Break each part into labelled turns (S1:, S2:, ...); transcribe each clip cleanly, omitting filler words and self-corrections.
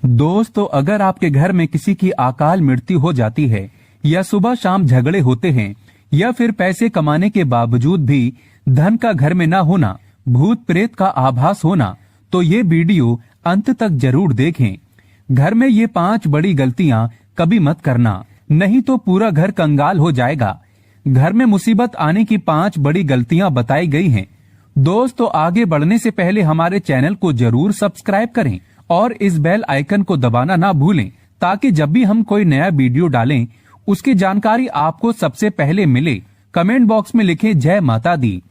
S1: दोस्तों, अगर आपके घर में किसी की अकाल मृत्यु हो जाती है या सुबह शाम झगड़े होते हैं या फिर पैसे कमाने के बावजूद भी धन का घर में ना होना, भूत प्रेत का आभास होना, तो ये वीडियो अंत तक जरूर देखें। घर में ये 5 बड़ी गलतियां कभी मत करना, नहीं तो पूरा घर कंगाल हो जाएगा। घर में मुसीबत आने की 5 बड़ी गलतियां बताई गई हैं। दोस्तों, आगे बढ़ने से पहले हमारे चैनल को जरूर सब्सक्राइब करें और इस बेल आइकन को दबाना ना भूलें, ताकि जब भी हम कोई नया वीडियो डालें उसकी जानकारी आपको सबसे पहले मिले। कमेंट बॉक्स में लिखें जय माता दी।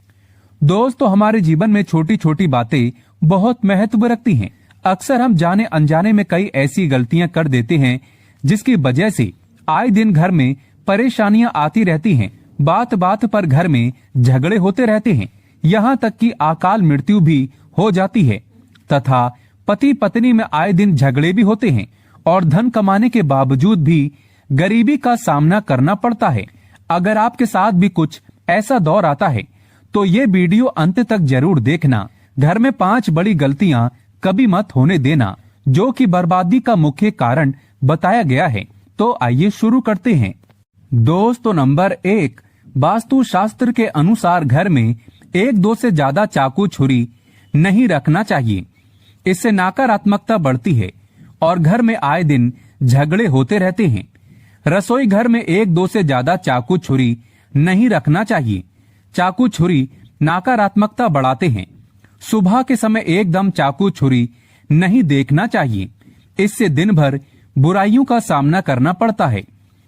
S1: दोस्तों, हमारे जीवन में छोटी छोटी बातें बहुत महत्व रखती हैं। अक्सर हम जाने अनजाने में कई ऐसी गलतियां कर देते हैं जिसकी वजह से आए दिन घर में परेशानियां आती रहती हैं। बात बात पर घर में झगड़े होते रहते हैं, यहाँ तक कि अकाल मृत्यु भी हो जाती है तथा पति पत्नी में आए दिन झगड़े भी होते हैं और धन कमाने के बावजूद भी गरीबी का सामना करना पड़ता है। अगर आपके साथ भी कुछ ऐसा दौर आता है तो ये वीडियो अंत तक जरूर देखना। घर में 5 बड़ी गलतियां कभी मत होने देना, जो कि बर्बादी का मुख्य कारण बताया गया है। तो आइए शुरू करते हैं। दोस्तों, नंबर 1, वास्तु शास्त्र के अनुसार घर में 1-2 से ज्यादा चाकू छुरी नहीं रखना चाहिए। इससे नकारात्मकता बढ़ती है और घर में आए दिन झगड़े होते रहते हैं। रसोई घर में 1-2 से ज्यादा चाकू छुरी नहीं रखना चाहिए। चाकू छुरी नकारात्मकता बढ़ाते हैं। सुबह के समय एकदम चाकू छुरी नहीं देखना चाहिए। इससे दिन भर बुराइयों का सामना करना पड़ता है,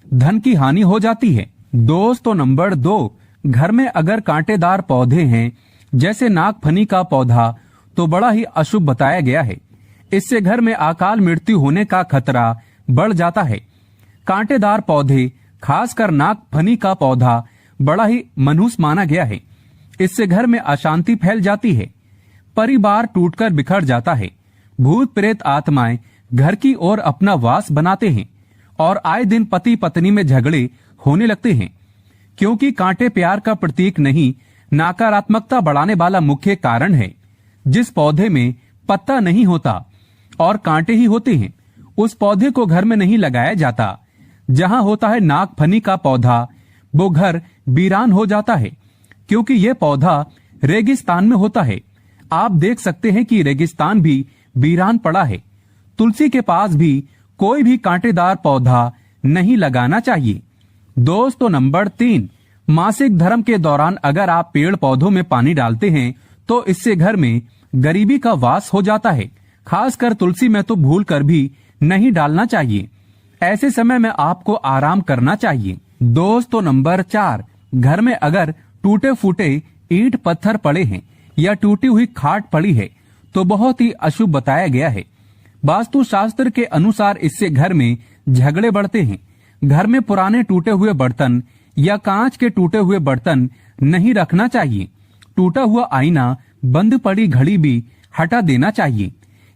S1: धन की हानि हो जाती है। दोस्तों, नंबर 2, घर में अगर कांटेदार पौधे हैं जैसे नागफनी का पौधा तो बड़ा ही अशुभ बताया गया है। इससे घर में अकाल मृत्यु होने का खतरा बढ़ जाता है। कांटेदार पौधे, खासकर नागफनी का पौधा, बड़ा ही मनहूस माना गया है। इससे घर में अशांति फैल जाती है, परिवार टूटकर बिखर जाता है। भूत प्रेत आत्माएं घर की ओर अपना वास बनाते हैं और आए दिन पति पत्नी में झगड़े होने लगते हैं, क्योंकि कांटे प्यार का प्रतीक नहीं, नकारात्मकता बढ़ाने वाला मुख्य कारण है। जिस पौधे में पत्ता नहीं होता और कांटे ही होते हैं, उस पौधे को घर में नहीं लगाया जाता। जहां होता है नागफनी का पौधा, वो घर वीरान हो जाता है, क्योंकि ये पौधा रेगिस्तान में होता है। आप देख सकते हैं कि रेगिस्तान भी वीरान पड़ा है। तुलसी के पास भी कोई भी कांटेदार पौधा नहीं लगाना चाहिए। दोस्तों, नंबर 3, मासिक धर्म के दौरान अगर आप पेड़ पौधों में पानी डालते हैं तो इससे घर में गरीबी का वास हो जाता है। खासकर तुलसी में तो भूल कर भी नहीं डालना चाहिए। ऐसे समय में आपको आराम करना चाहिए। दोस्तों, नंबर 4, घर में अगर टूटे फूटे ईंट पत्थर पड़े हैं या टूटी हुई खाट पड़ी है तो बहुत ही अशुभ बताया गया है। वास्तु शास्त्र के अनुसार इससे घर में झगड़े बढ़ते हैं। घर में पुराने टूटे हुए बर्तन या कांच के टूटे हुए बर्तन नहीं रखना चाहिए। टूटा हुआ आईना, बंद पड़ी घड़ी भी हटा देना चाहिए।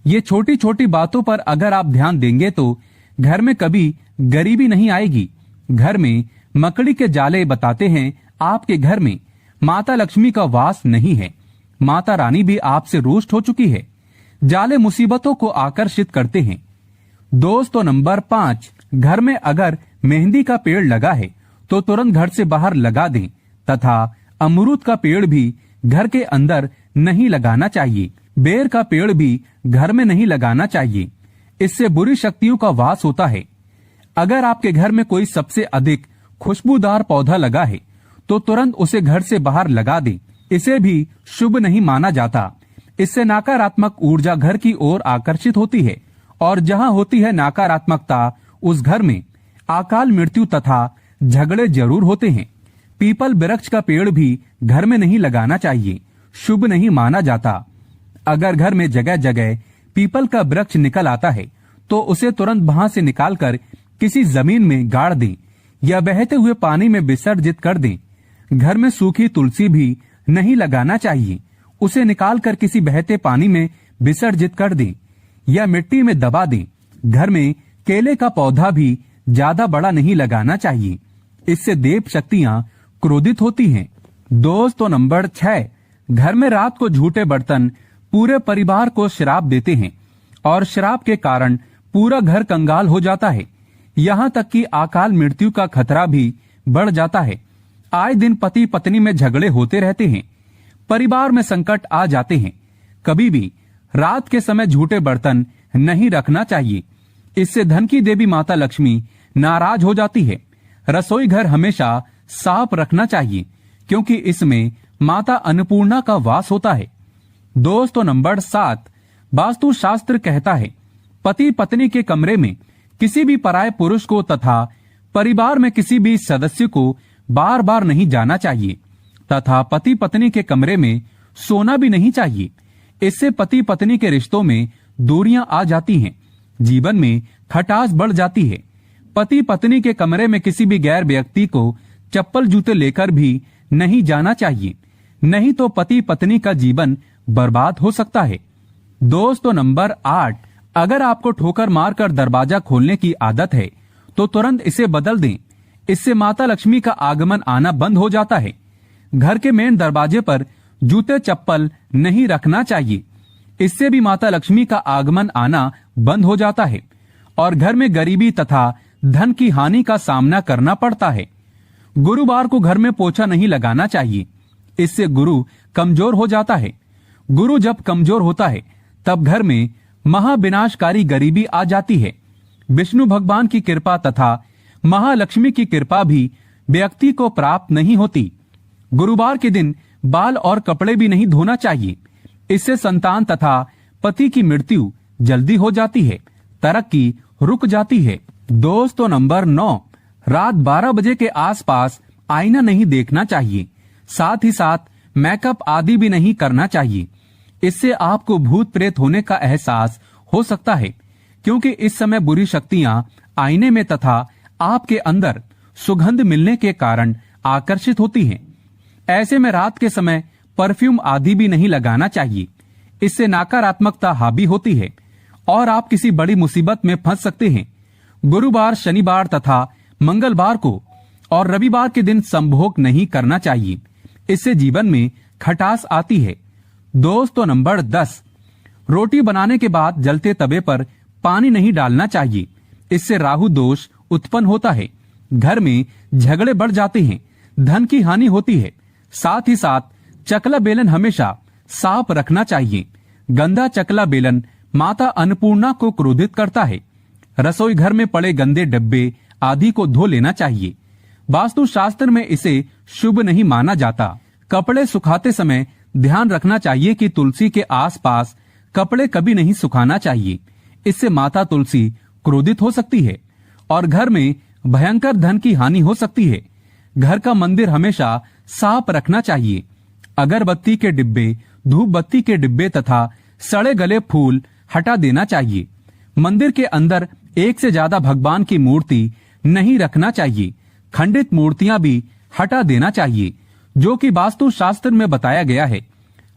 S1: ये छोटी छोटी बातों पर अगर आप ध्यान देंगे तो घर में कभी गरीबी नहीं आएगी। घर में मकड़ी के जाले बताते हैं आपके घर में माता लक्ष्मी का वास नहीं है। माता रानी भी आपसे रुष्ट हो चुकी है। जाले मुसीबतों को आकर्षित करते हैं। दोस्तों, नंबर 5, घर में अगर मेहंदी का पेड़ लगा है तो तुरंत घर से बाहर लगा दें तथा अमरूद का पेड़ भी घर के अंदर नहीं लगाना चाहिए। बेर का पेड़ भी घर में नहीं लगाना चाहिए। इससे बुरी शक्तियों का वास होता है। अगर आपके घर में कोई सबसे अधिक खुशबूदार पौधा लगा है तो तुरंत उसे घर से बाहर लगा दें। इसे भी शुभ नहीं माना जाता। इससे नकारात्मक ऊर्जा घर की ओर आकर्षित होती है और जहां होती है नकारात्मकता, उस घर में अकाल मृत्यु तथा झगड़े जरूर होते हैं। पीपल वृक्ष का पेड़ भी घर में नहीं लगाना चाहिए, शुभ नहीं माना जाता। अगर घर में जगह जगह पीपल का वृक्ष निकल आता है तो उसे तुरंत वहां से निकालकर किसी जमीन में गाड़ दें या बहते हुए पानी में विसर्जित कर दें। घर में सूखी तुलसी भी नहीं लगाना चाहिए। उसे निकालकर किसी बहते पानी में विसर्जित कर दें या मिट्टी में दबा दें। घर में केले का पौधा भी ज्यादा बड़ा नहीं लगाना चाहिए। इससे देव शक्तियां क्रोधित होती हैं। दोस्तों, नंबर 6, घर में रात को झूठे बर्तन पूरे परिवार को श्राप देते हैं और श्राप के कारण पूरा घर कंगाल हो जाता है। यहाँ तक कि अकाल मृत्यु का खतरा भी बढ़ जाता है। आए दिन पति पत्नी में झगड़े होते रहते हैं, परिवार में संकट आ जाते हैं। कभी भी रात के समय झूठे बर्तन नहीं रखना चाहिए, इससे धन की देवी माता लक्ष्मी नाराज हो जाती है। रसोई घर हमेशा साफ रखना चाहिए, क्योंकि इसमें माता अन्नपूर्णा का वास होता है। दोस्तों, नंबर 7, वास्तु शास्त्र कहता है पति पत्नी के कमरे में किसी भी पराये पुरुष को तथा परिवार में किसी भी सदस्य को बार बार नहीं जाना चाहिए तथा पति पत्नी के कमरे में सोना भी नहीं चाहिए। इससे पति पत्नी के रिश्तों में दूरियां आ जाती हैं, जीवन में खटास बढ़ जाती है। पति पत्नी के कमरे में किसी भी गैर व्यक्ति को चप्पल जूते लेकर भी नहीं जाना चाहिए, नहीं तो पति पत्नी का जीवन बर्बाद हो सकता है। दोस्तों, नंबर 8, अगर आपको ठोकर मारकर दरवाजा खोलने की आदत है तो तुरंत इसे बदल दें। इससे माता लक्ष्मी का आगमन आना बंद हो जाता है। घर के मेन दरवाजे पर जूते चप्पल नहीं रखना चाहिए, इससे भी माता लक्ष्मी का आगमन आना बंद हो जाता है और घर में गरीबी तथा धन की हानि का सामना करना पड़ता है। गुरुवार को घर में पोछा नहीं लगाना चाहिए, इससे गुरु कमजोर हो जाता है। गुरु जब कमजोर होता है तब घर में महाविनाशकारी गरीबी आ जाती है। विष्णु भगवान की कृपा तथा महालक्ष्मी की कृपा भी व्यक्ति को प्राप्त नहीं होती। गुरुवार के दिन बाल और कपड़े भी नहीं धोना चाहिए, इससे संतान तथा पति की मृत्यु जल्दी हो जाती है, तरक्की रुक जाती है। दोस्तों, नंबर 9, रात 12 बजे के आसपास आईना नहीं देखना चाहिए, साथ ही साथ मेकअप आदि भी नहीं करना चाहिए। इससे आपको भूत प्रेत होने का एहसास हो सकता है, क्योंकि इस समय बुरी शक्तियां आईने में तथा आपके अंदर सुगंध मिलने के कारण आकर्षित होती हैं। ऐसे में रात के समय परफ्यूम आदि भी नहीं लगाना चाहिए, इससे नकारात्मकता हावी होती है और आप किसी बड़ी मुसीबत में फंस सकते हैं। गुरुवार, शनिवार तथा मंगलवार को और रविवार के दिन संभोग नहीं करना चाहिए, इससे जीवन में खटास आती है। दोस्तों, नंबर 10, रोटी बनाने के बाद जलते तवे पर पानी नहीं डालना चाहिए, इससे राहु दोष उत्पन्न होता है, घर में झगड़े बढ़ जाते हैं, धन की हानि होती है। साथ ही साथ चकला बेलन हमेशा साफ रखना चाहिए। गंदा चकला बेलन माता अन्नपूर्णा को क्रोधित करता है। रसोई घर में पड़े गंदे डब्बे आदि को धो लेना चाहिए। वास्तु शास्त्र में इसे शुभ नहीं माना जाता। कपड़े सुखाते समय ध्यान रखना चाहिए कि तुलसी के आसपास कपड़े कभी नहीं सुखाना चाहिए, इससे माता तुलसी क्रोधित हो सकती है और घर में भयंकर धन की हानि हो सकती है। घर का मंदिर हमेशा साफ रखना चाहिए। अगरबत्ती के डिब्बे, धूप बत्ती के डिब्बे तथा सड़े गले फूल हटा देना चाहिए। मंदिर के अंदर एक से ज्यादा भगवान की मूर्ति नहीं रखना चाहिए। खंडित मूर्तियां भी हटा देना चाहिए, जो कि वास्तु शास्त्र में बताया गया है।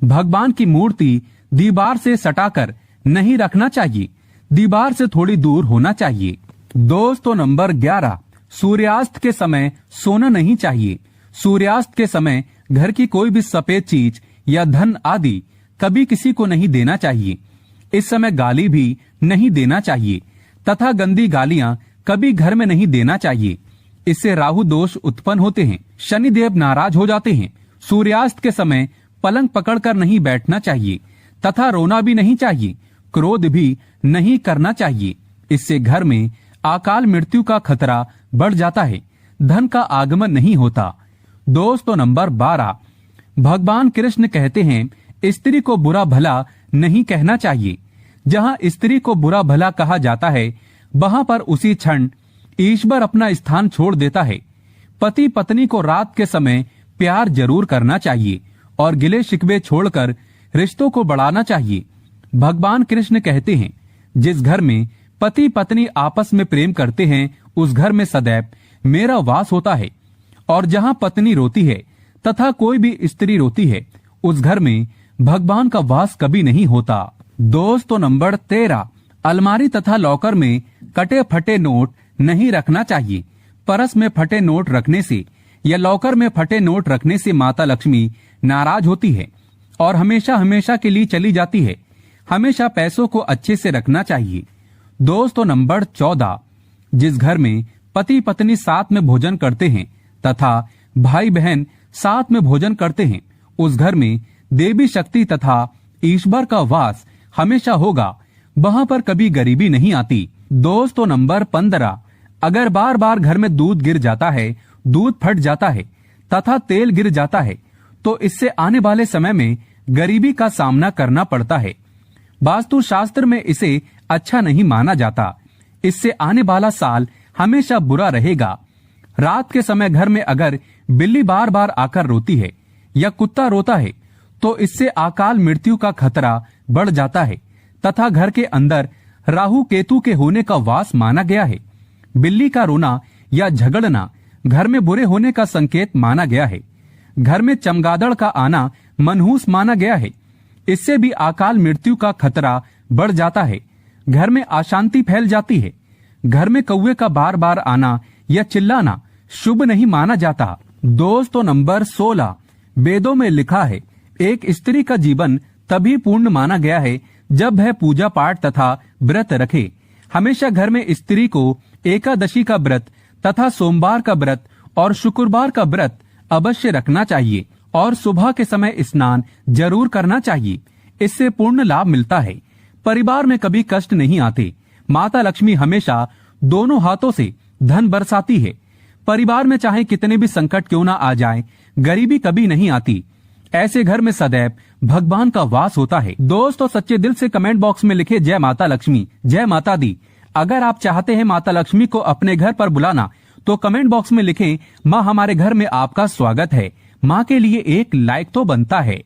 S1: भगवान की मूर्ति दीवार से सटाकर नहीं रखना चाहिए, दीवार से थोड़ी दूर होना चाहिए। दोस्तों, नंबर 11, सूर्यास्त के समय सोना नहीं चाहिए। सूर्यास्त के समय घर की कोई भी सफेद चीज या धन आदि कभी किसी को नहीं देना चाहिए। इस समय गाली भी नहीं देना चाहिए तथा गंदी गालियां कभी घर में नहीं देना चाहिए, इससे राहु दोष उत्पन्न होते हैं, शनिदेव नाराज हो जाते हैं। सूर्यास्त के समय पलंग पकड़कर नहीं बैठना चाहिए तथा रोना भी नहीं चाहिए, क्रोध भी नहीं करना चाहिए, इससे घर में अकाल मृत्यु का खतरा बढ़ जाता है, धन का आगमन नहीं होता। दोस्तों, नंबर 12, भगवान कृष्ण कहते हैं स्त्री को बुरा भला नहीं कहना चाहिए। जहां स्त्री को बुरा भला कहा जाता है वहां पर उसी क्षण ईश्वर अपना स्थान छोड़ देता है। पति पत्नी को रात के समय प्यार जरूर करना चाहिए और गिले शिकवे छोड़कर रिश्तों को बढ़ाना चाहिए। भगवान कृष्ण कहते हैं जिस घर में पति पत्नी आपस में प्रेम करते हैं उस घर में सदैव मेरा वास होता है, और जहां पत्नी रोती है तथा कोई भी स्त्री रोती है उस घर में भगवान का वास कभी नहीं होता। दोस्तों, नंबर 13, अलमारी तथा लॉकर में कटे फटे नोट नहीं रखना चाहिए। परस में फटे नोट रखने से या लॉकर में फटे नोट रखने से माता लक्ष्मी नाराज होती है और हमेशा हमेशा के लिए चली जाती है। हमेशा पैसों को अच्छे से रखना चाहिए। दोस्तों नंबर 14, जिस घर में पति पत्नी साथ में भोजन करते हैं तथा भाई बहन साथ में भोजन करते हैं, उस घर में देवी शक्ति तथा ईश्वर का वास हमेशा होगा। वहां पर कभी गरीबी नहीं आती। दोस्तों नंबर 15, अगर बार बार घर में दूध गिर जाता है, दूध फट जाता है तथा तेल गिर जाता है, तो इससे आने वाले समय में गरीबी का सामना करना पड़ता है। वास्तु शास्त्र में इसे अच्छा नहीं माना जाता। इससे आने वाला साल हमेशा बुरा रहेगा। रात के समय घर में अगर बिल्ली बार बार आकर रोती है या कुत्ता रोता है, तो इससे अकाल मृत्यु का खतरा बढ़ जाता है तथा घर के अंदर राहु केतु के होने का वास माना गया है। बिल्ली का रोना या झगड़ना घर में बुरे होने का संकेत माना गया है। घर में चमगादड़ का आना मनहूस माना गया है। इससे भी अकाल मृत्यु का खतरा बढ़ जाता है। घर में अशांति फैल जाती है। घर में कौवे का बार बार आना या चिल्लाना शुभ नहीं माना जाता। दोस्तों नंबर 16, वेदों में लिखा है, एक स्त्री का जीवन तभी पूर्ण माना गया है जब वह पूजा पाठ तथा व्रत रखे। हमेशा घर में स्त्री को एकादशी का व्रत तथा सोमवार का व्रत और शुक्रवार का व्रत अवश्य रखना चाहिए और सुबह के समय स्नान जरूर करना चाहिए। इससे पूर्ण लाभ मिलता है। परिवार में कभी कष्ट नहीं आते। माता लक्ष्मी हमेशा दोनों हाथों से धन बरसाती है। परिवार में चाहे कितने भी संकट क्यों ना आ जाए, गरीबी कभी नहीं आती। ऐसे घर में सदैव भगवान का वास होता है। दोस्तों सच्चे दिल से कमेंट बॉक्स में लिखे जय माता लक्ष्मी, जय माता दी। अगर आप चाहते हैं माता लक्ष्मी को अपने घर पर बुलाना, तो कमेंट बॉक्स में लिखें, माँ हमारे घर में आपका स्वागत है। माँ के लिए एक लाइक तो बनता है।